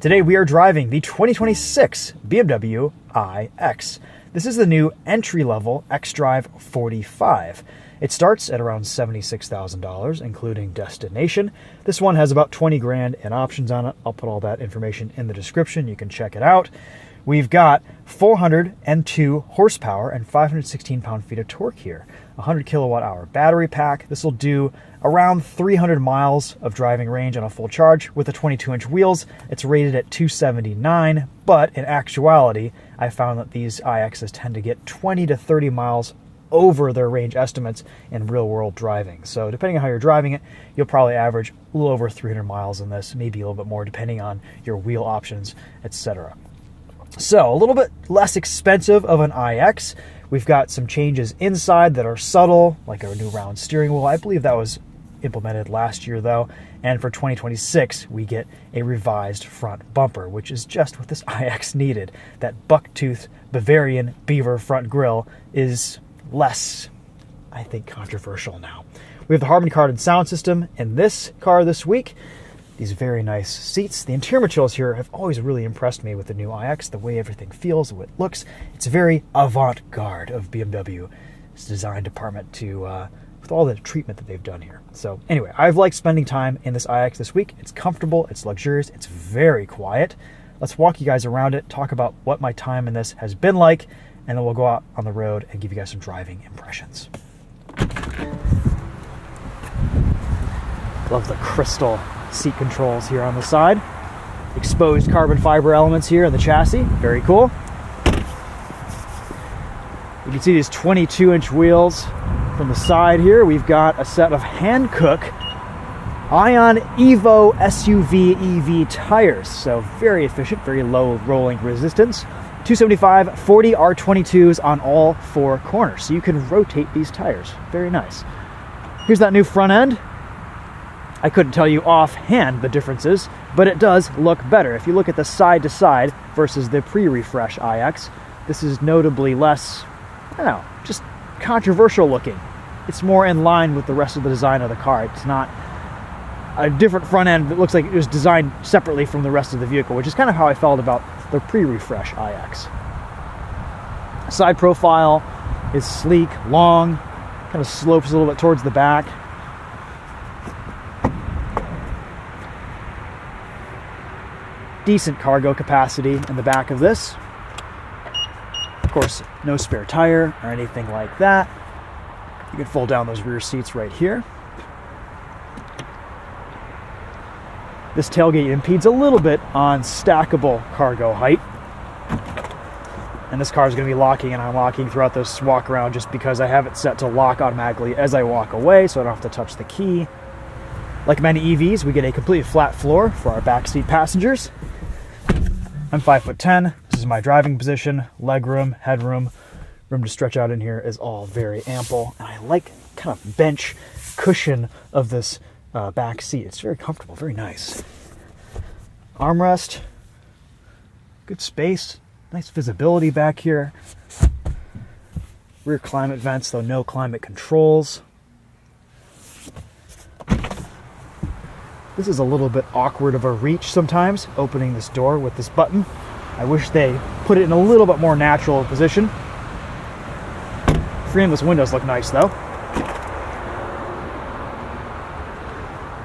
Today we are driving the 2026 BMW iX. This is the new entry-level xDrive45. It starts at around $76,000, including destination. This one has about 20 grand in options on it. I'll put all that information in the description. You can check it out. We've got 402 horsepower and 516 pound-feet of torque here. 100 kilowatt-hour battery pack. This will do around 300 miles of driving range on a full charge. With the 22-inch wheels, it's rated at 279, but in actuality, I found that these iXs tend to get 20 to 30 miles over their range estimates in real-world driving. So depending on how you're driving it, you'll probably average a little over 300 miles in this, maybe a little bit more depending on your wheel options, etc. So a little bit less expensive of an iX. We've got some changes inside that are subtle, like a new round steering wheel. I believe that was implemented last year though. And for 2026, we get a revised front bumper, which is just what this iX needed. That Bucktooth Bavarian Beaver front grille is less, I think, controversial now. We have the Harman Kardon sound system in this car this week. These very nice seats. The interior materials here have always really impressed me with the new iX, the way everything feels, the way it looks. It's very avant-garde of BMW's design department with all the treatment that they've done here. So anyway, I've liked spending time in this iX this week. It's comfortable, it's luxurious, it's very quiet. Let's walk you guys around it, talk about what my time in this has been like, and then we'll go out on the road and give you guys some driving impressions. Love the crystal seat controls here on the side. Exposed carbon fiber elements here in the chassis. Very cool. You can see these 22-inch wheels from the side here. We've got a set of Hankook Ion Evo SUV EV tires. So very efficient, very low rolling resistance. 275 40 R22s on all four corners. So you can rotate these tires. Very nice. Here's that new front end. I couldn't tell you offhand the differences, but it does look better. If you look at the side-to-side versus the pre-refresh iX, this is notably less, I don't know, just controversial looking. It's more in line with the rest of the design of the car. It's not a different front end that looks like it was designed separately from the rest of the vehicle, which is kind of how I felt about the pre-refresh iX. Side profile is sleek, long, kind of slopes a little bit towards the back. Decent cargo capacity in the back of this. Of course, no spare tire or anything like that. You can fold down those rear seats right here. This tailgate impedes a little bit on stackable cargo height. And this car is going to be locking and unlocking throughout this walk around just because I have it set to lock automatically as I walk away, so I don't have to touch the key. Like many EVs, we get a completely flat floor for our backseat passengers. I'm 5'10". This is my driving position. Legroom, headroom, room to stretch out in here is all very ample. And I like kind of bench cushion of this back seat. It's very comfortable, very nice. Armrest, good space, nice visibility back here. Rear climate vents, though no climate controls. This is a little bit awkward of a reach sometimes, opening this door with this button. I wish they put it in a little bit more natural position. Frameless windows look nice though.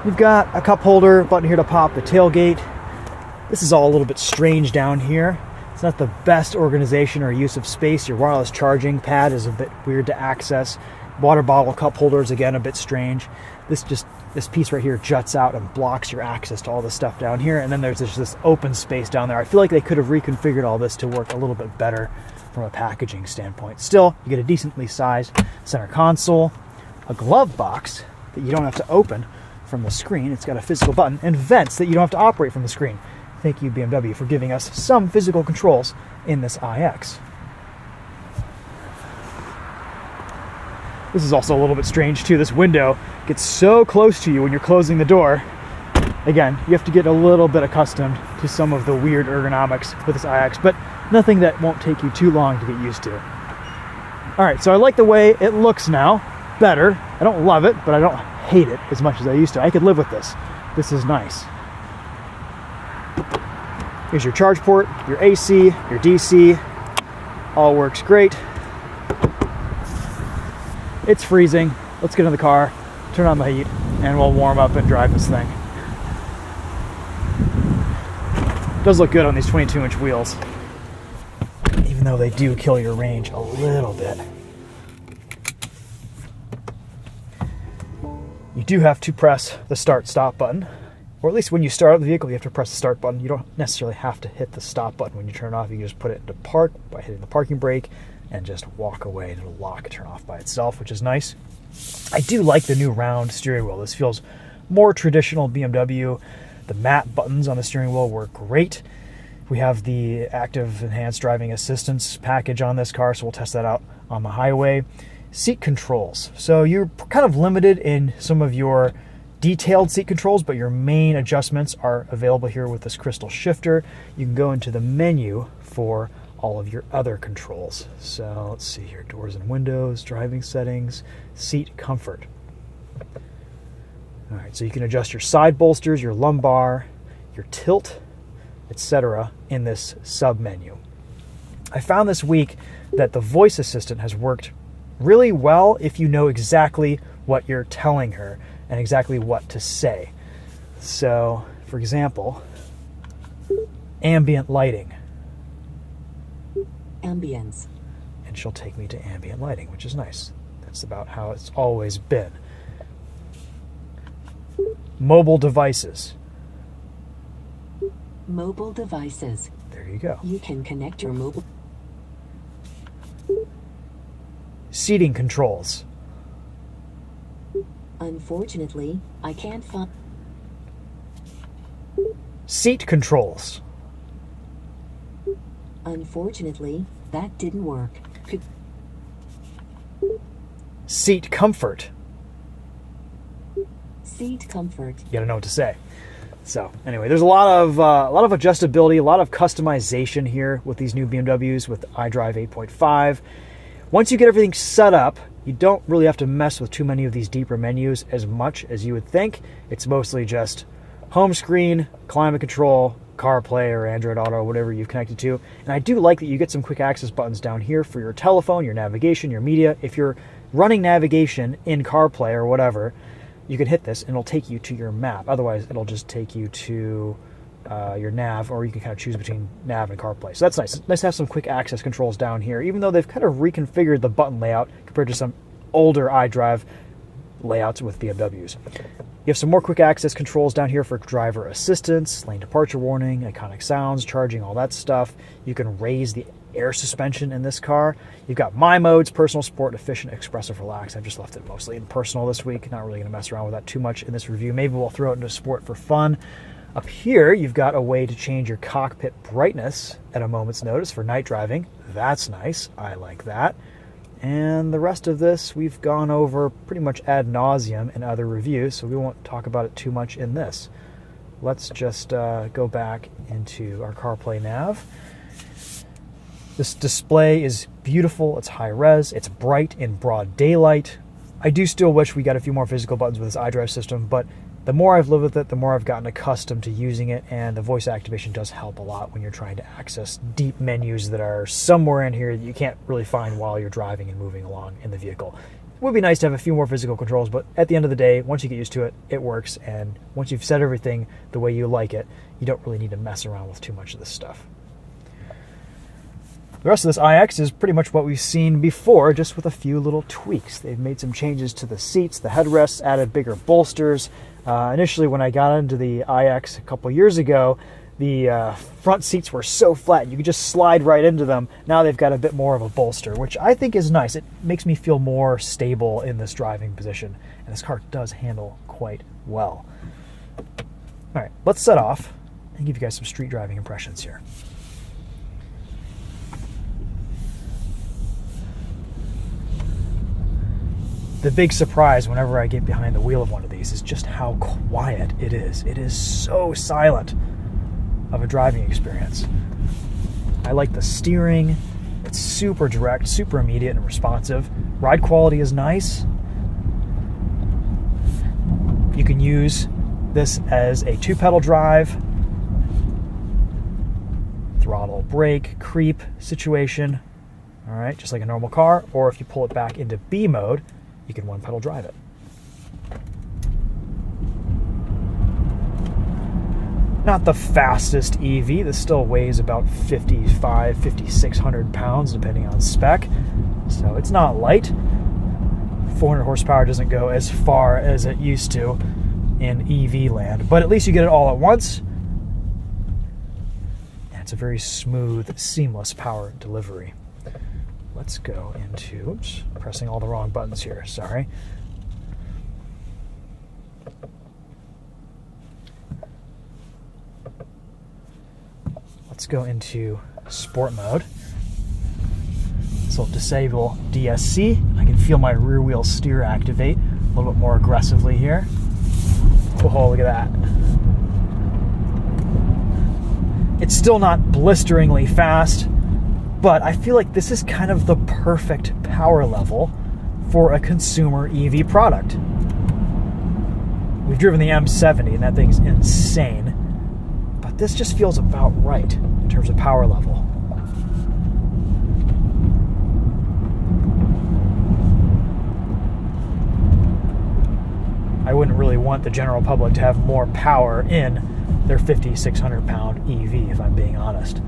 You've got a cup holder button here to pop the tailgate. This is all a little bit strange down here. It's not the best organization or use of space. Your wireless charging pad is a bit weird to access. Water bottle cup holders, again, a bit strange. This piece right here juts out and blocks your access to all this stuff down here. And then there's this open space down there. I feel like they could have reconfigured all this to work a little bit better from a packaging standpoint. Still, you get a decently sized center console, a glove box that you don't have to open from the screen. It's got a physical button, and vents that you don't have to operate from the screen. Thank you, BMW, for giving us some physical controls in this iX. This is also a little bit strange too. This window gets so close to you when you're closing the door. Again, you have to get a little bit accustomed to some of the weird ergonomics with this iX, but nothing that won't take you too long to get used to. All right, so I like the way it looks now. Better. I don't love it, but I don't hate it as much as I used to. I could live with this. This is nice. Here's your charge port, your AC, your DC. All works great. It's freezing. Let's get in the car, turn on the heat, and we'll warm up and drive this thing. It does look good on these 22-inch wheels, even though they do kill your range a little bit. You do have to press the start-stop button, or at least when you start up the vehicle, you have to press the start button. You don't necessarily have to hit the stop button when you turn it off. You can just put it into park by hitting the parking brake and just walk away, and it'll lock and turn off by itself, which is nice. I do like the new round steering wheel. This feels more traditional BMW. The matte buttons on the steering wheel work great. We have the active enhanced driving assistance package on this car, so we'll test that out on the highway. Seat controls. So you're kind of limited in some of your detailed seat controls, but your main adjustments are available here with this crystal shifter. You can go into the menu for all of your other controls. So let's see here, doors and windows, driving settings, seat comfort. All right, so you can adjust your side bolsters, your lumbar, your tilt, etc. in this sub-menu. I found this week that the voice assistant has worked really well if you know exactly what you're telling her and exactly what to say. So, for example, ambient lighting. Ambience. And she'll take me to ambient lighting, which is nice. That's about how it's always been. Mobile devices. Mobile devices. There you go. You can connect your mobile. Seating controls. Unfortunately, I can't find. Seat controls. Unfortunately, that didn't work. Seat comfort. Seat comfort. You gotta know what to say. So anyway, there's a lot of adjustability, a lot of customization here with these new BMWs with iDrive 8.5. Once you get everything set up, you don't really have to mess with too many of these deeper menus as much as you would think. It's mostly just home screen, climate control, CarPlay or Android Auto, whatever you've connected to. And I do like that you get some quick access buttons down here for your telephone, your navigation, your media. If you're running navigation in CarPlay or whatever, you can hit this and it'll take you to your map. Otherwise, it'll just take you to your nav, or you can kind of choose between nav and CarPlay. So that's nice. It's nice to have some quick access controls down here, even though they've kind of reconfigured the button layout compared to some older iDrive layouts with BMWs. You have some more quick access controls down here for driver assistance, lane departure warning, iconic sounds, charging, all that stuff. You can raise the air suspension in this car. You've got my modes, personal, sport, efficient, expressive, relax. I've just left it mostly in personal this week. Not really going to mess around with that too much in this review. Maybe we'll throw it into sport for fun. Up here, you've got a way to change your cockpit brightness at a moment's notice for night driving. That's nice. I like that. And the rest of this we've gone over pretty much ad nauseum in other reviews, so we won't talk about it too much in this. Let's just go back into our CarPlay nav. This display is beautiful. It's high res. It's bright in broad daylight. I do still wish we got a few more physical buttons with this iDrive system, but the more I've lived with it, the more I've gotten accustomed to using it, and the voice activation does help a lot when you're trying to access deep menus that are somewhere in here that you can't really find while you're driving and moving along in the vehicle. It would be nice to have a few more physical controls, but at the end of the day, once you get used to it, it works, and once you've set everything the way you like it, you don't really need to mess around with too much of this stuff. The rest of this iX is pretty much what we've seen before, just with a few little tweaks. They've made some changes to the seats, the headrests, added bigger bolsters. Initially, when I got into the iX a couple years ago, the front seats were so flat, you could just slide right into them. Now they've got a bit more of a bolster, which I think is nice. It makes me feel more stable in this driving position, and this car does handle quite well. All right, let's set off and give you guys some street driving impressions here. The big surprise whenever I get behind the wheel of one of these is just how quiet it is. It is so silent of a driving experience. I like the steering. It's super direct, super immediate and responsive. Ride quality is nice. You can use this as a 2-pedal drive, throttle brake creep situation. All right, just like a normal car. Or if you pull it back into B mode, you can one pedal drive it. Not the fastest EV. This still weighs about 5,600 pounds depending on spec. So it's not light. 400 horsepower doesn't go as far as it used to in EV land, but at least you get it all at once. And it's a very smooth, seamless power delivery. Let's go into, oops, pressing all the wrong buttons here, sorry. Let's go into sport mode. This will disable DSC. I can feel my rear wheel steer activate a little bit more aggressively here. Oh, look at that. It's still not blisteringly fast, but I feel like this is kind of the perfect power level for a consumer EV product. We've driven the M70 and that thing's insane, but this just feels about right in terms of power level. I wouldn't really want the general public to have more power in their 5,600 pound EV, if I'm being honest.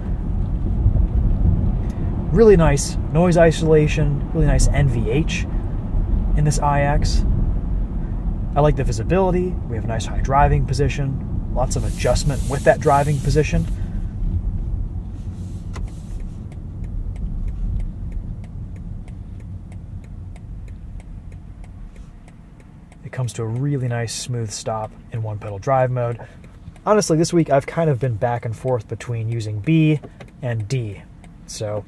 Really nice noise isolation, really nice NVH in this iX. I like the visibility. We have a nice high driving position, lots of adjustment with that driving position. It comes to a really nice smooth stop in one pedal drive mode. Honestly, this week I've kind of been back and forth between using B and D. So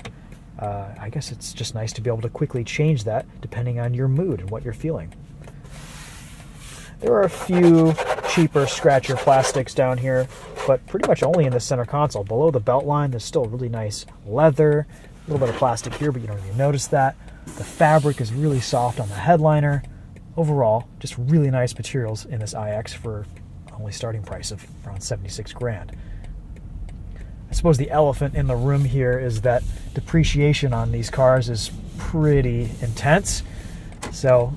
I guess it's just nice to be able to quickly change that depending on your mood and what you're feeling. There are a few cheaper scratcher plastics down here, but pretty much only in the center console. Below the belt line, there's still really nice leather, a little bit of plastic here, but you don't even notice that. The fabric is really soft on the headliner. Overall, just really nice materials in this iX for only starting price of around 76 grand. I suppose the elephant in the room here is that depreciation on these cars is pretty intense. So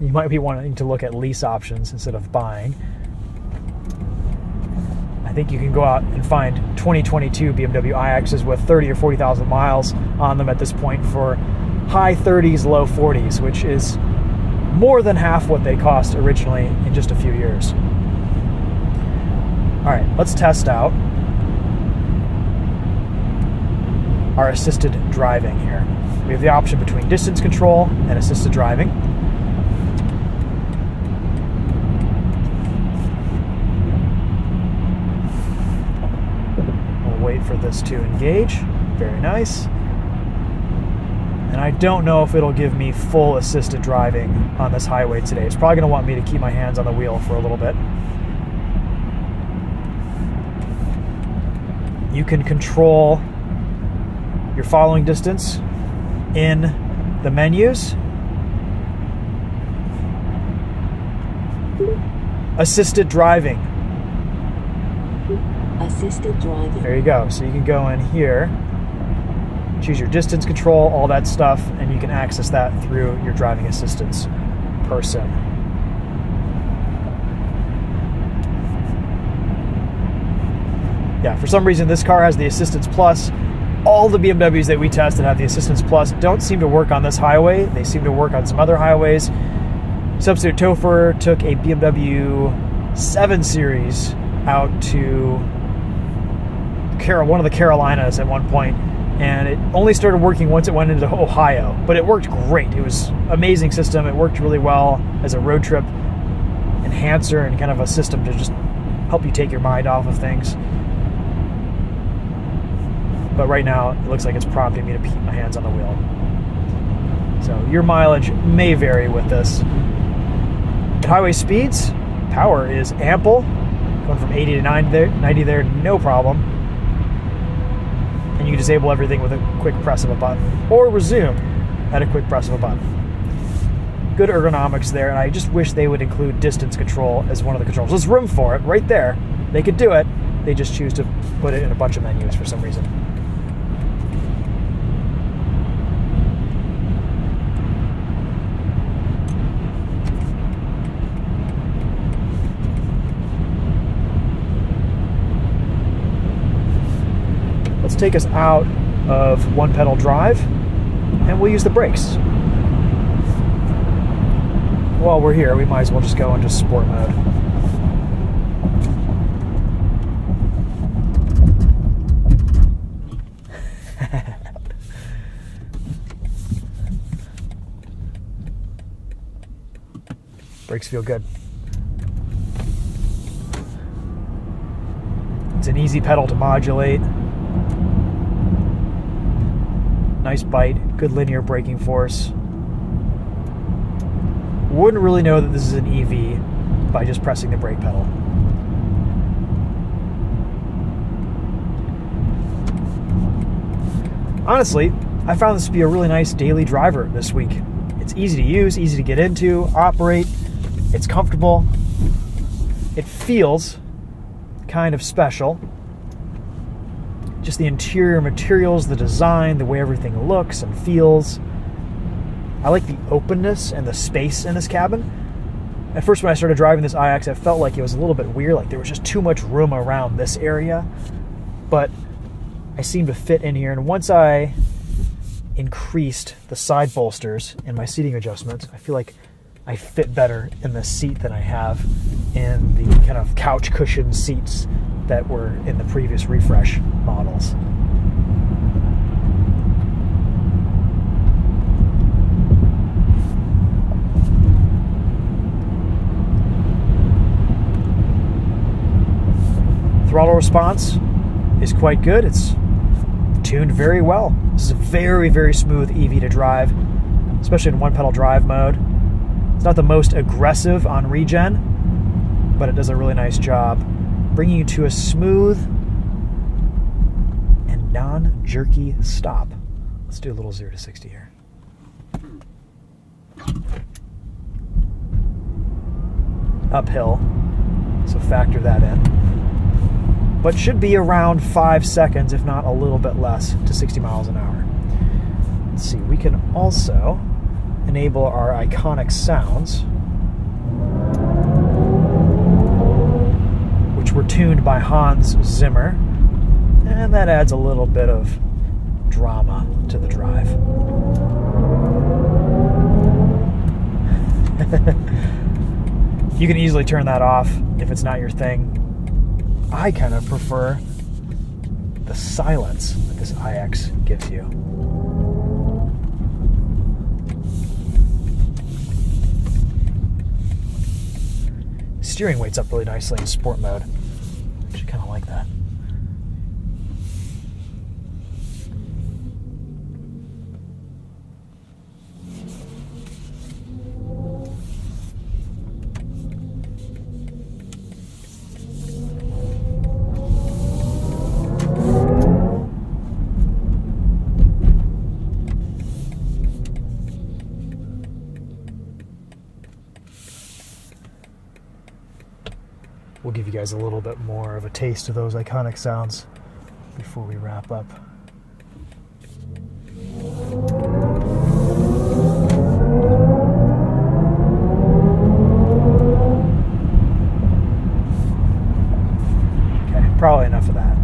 you might be wanting to look at lease options instead of buying. I think you can go out and find 2022 BMW iXs with 30 or 40,000 miles on them at this point for high 30s, low 40s, which is more than half what they cost originally in just a few years. All right, let's test out our assisted driving here. We have the option between distance control and assisted driving. We'll wait for this to engage. Very nice. And I don't know if it'll give me full assisted driving on this highway today. It's probably going to want me to keep my hands on the wheel for a little bit. You can control your following distance in the menus. Assisted driving. Assisted driving. There you go. So you can go in here, choose your distance control, all that stuff, and you can access that through your driving assistance person. Yeah, for some reason this car has the Assistance Plus. All the BMWs that we tested have the Assistance Plus don't seem to work on this highway. They seem to work on some other highways. Substitute Topher took a BMW 7 Series out to one of the Carolinas at one point, and it only started working once it went into Ohio, but it worked great. It was an amazing system. It worked really well as a road trip enhancer and kind of a system to just help you take your mind off of things. But right now, it looks like it's prompting me to keep my hands on the wheel. So your mileage may vary with this. At highway speeds, power is ample. Going from 80 to 90 there, no problem. And you can disable everything with a quick press of a button, or resume at a quick press of a button. Good ergonomics there, and I just wish they would include distance control as one of the controls. There's room for it right there. They could do it. They just choose to put it in a bunch of menus for some reason. take us out of one pedal drive and we'll use the brakes. While we're here, we might as well just go into sport mode. Brakes feel good. It's an easy pedal to modulate. Nice bite, good linear braking force. Wouldn't really know that this is an EV by just pressing the brake pedal. Honestly, I found this to be a really nice daily driver this week. It's easy to use, easy to get into, operate. It's comfortable. It feels kind of special. Just the interior materials, the design, the way everything looks and feels. I like the openness and the space in this cabin. At first when I started driving this iX, I felt like it was a little bit weird, like there was just too much room around this area. But I seem to fit in here, and once I increased the side bolsters and my seating adjustments, I feel like I fit better in the seat than I have in the kind of couch cushion seats that were in the previous refresh models. Throttle response is quite good. It's tuned very well. This is a very, very smooth EV to drive, especially in one pedal drive mode. It's not the most aggressive on regen, but it does a really nice job bringing you to a smooth and non-jerky stop. Let's do a little 0 to 60 here. Uphill, so factor that in. But should be around 5 seconds, if not a little bit less, to 60 miles an hour. Let's see, we can also enable our iconic sounds, which were tuned by Hans Zimmer, and that adds a little bit of drama to the drive. You can easily turn that off if it's not your thing. I kind of prefer the silence that this iX gives you. Steering weight's up really nicely in sport mode. I actually kind of like that. We'll give you guys a little bit more of a taste of those iconic sounds before we wrap up. Okay, probably enough of that.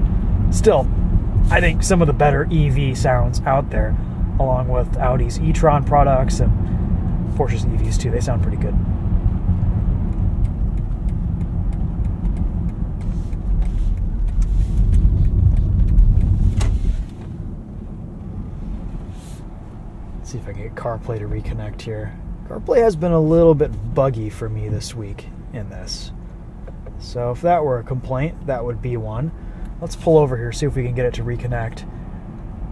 Still, I think some of the better EV sounds out there, along with Audi's e-tron products and Porsche's EVs too, they sound pretty good. See if I can get CarPlay to reconnect here. CarPlay has been a little bit buggy for me this week in this. So if that were a complaint, that would be one. Let's pull over here, see if we can get it to reconnect.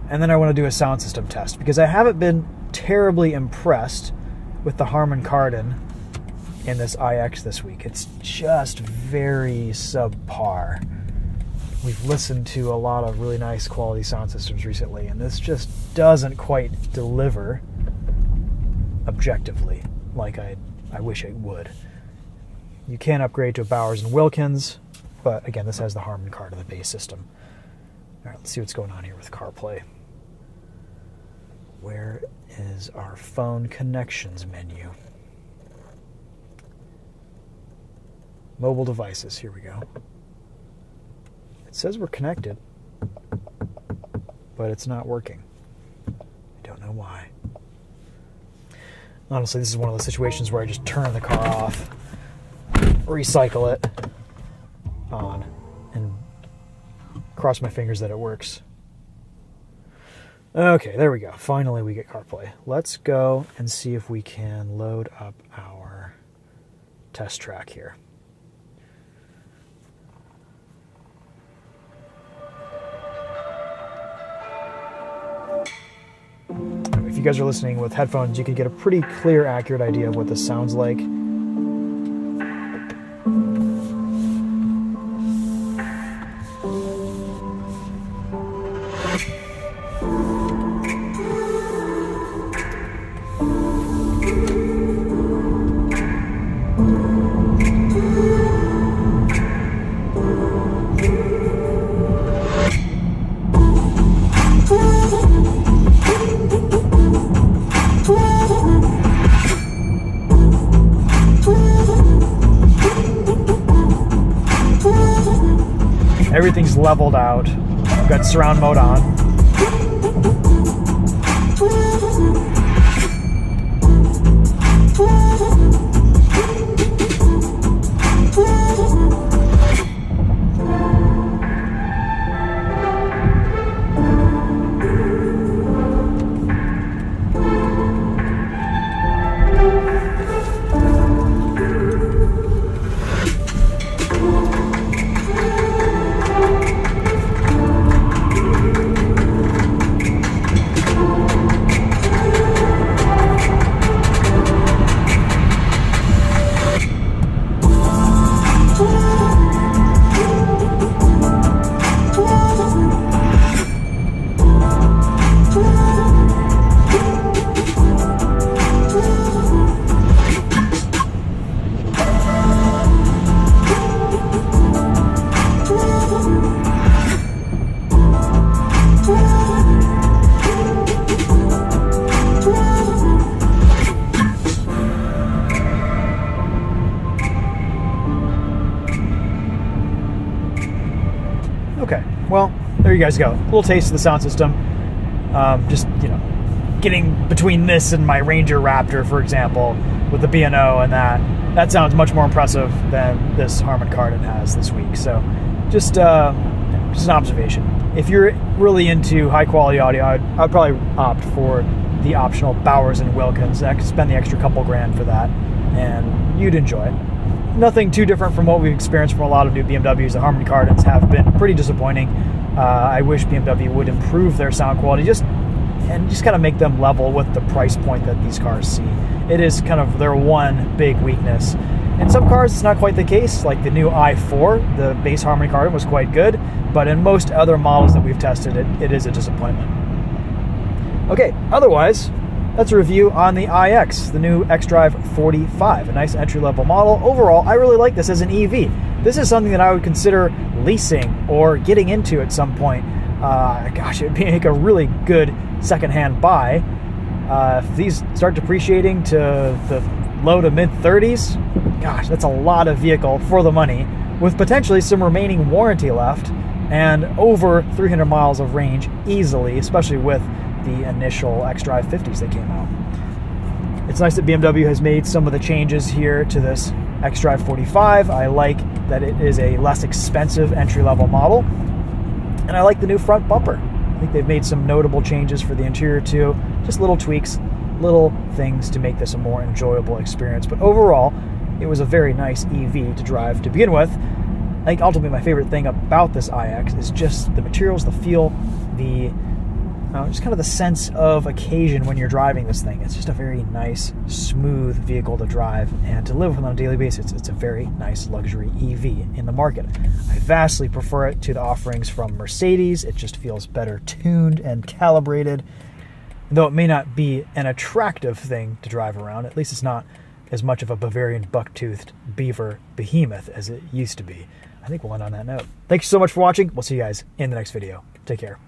And then I want to do a sound system test, because I haven't been terribly impressed with the Harman Kardon in this iX this week. It's just very subpar. We've listened to a lot of really nice quality sound systems recently, and this just doesn't quite deliver objectively like I wish it would. You can upgrade to a Bowers & Wilkins, but again, this has the Harman Kardon, the base system. All right, let's see what's going on here with CarPlay. Where is our phone connections menu? Mobile devices, here we go. It says we're connected. but it's not working. I don't know why. Honestly, this is one of those situations where I just turn the car off, recycle it on, and cross my fingers that it works. Okay, there we go. Finally, we get CarPlay. Let's go and see if we can load up our test track here. If you guys are listening with headphones, you can get a pretty clear, accurate idea of what this sounds like. Everything's leveled out. We've got surround mode on. Okay, well, there you guys go. A little taste of the sound system. Just, you know, getting between this and my Ranger Raptor, for example, with the B&O and that sounds much more impressive than this Harman Kardon has this week. So just an observation. If you're really into high quality audio, I'd probably opt for the optional Bowers and Wilkins. I could spend the extra couple grand for that, and you'd enjoy it. Nothing too different from what we've experienced from a lot of new BMWs. The Harman Kardons have been pretty disappointing. I wish BMW would improve their sound quality just kind of make them level with the price point that these cars see. It is kind of their one big weakness. In some cars, it's not quite the case. Like the new i4, the base Harman Kardon was quite good, but in most other models that we've tested, it is a disappointment. Okay, otherwise, that's a review on the iX, the new xDrive45, a nice entry-level model. Overall, I really like this as an EV. This is something that I would consider leasing or getting into at some point. Gosh, it'd make a really good secondhand buy. If these start depreciating to the low to mid-30s, gosh, that's a lot of vehicle for the money, with potentially some remaining warranty left and over 300 miles of range easily, especially with the initial xDrive50s that came out. It's nice that BMW has made some of the changes here to this xDrive45. I like that it is a less expensive entry-level model, and I like the new front bumper. I think they've made some notable changes for the interior too, just little tweaks, little things to make this a more enjoyable experience. But overall, it was a very nice EV to drive to begin with. I think ultimately my favorite thing about this iX is just the materials, the feel, just kind of the sense of occasion when you're driving this thing. It's just a very nice, smooth vehicle to drive and to live with on a daily basis. It's a very nice luxury EV in the market. I vastly prefer it to the offerings from Mercedes. It just feels better tuned and calibrated. Though it may not be an attractive thing to drive around, at least it's not as much of a Bavarian buck-toothed Beaver behemoth as it used to be. I think we'll end on that note. Thanks so much for watching. We'll see you guys in the next video. Take care.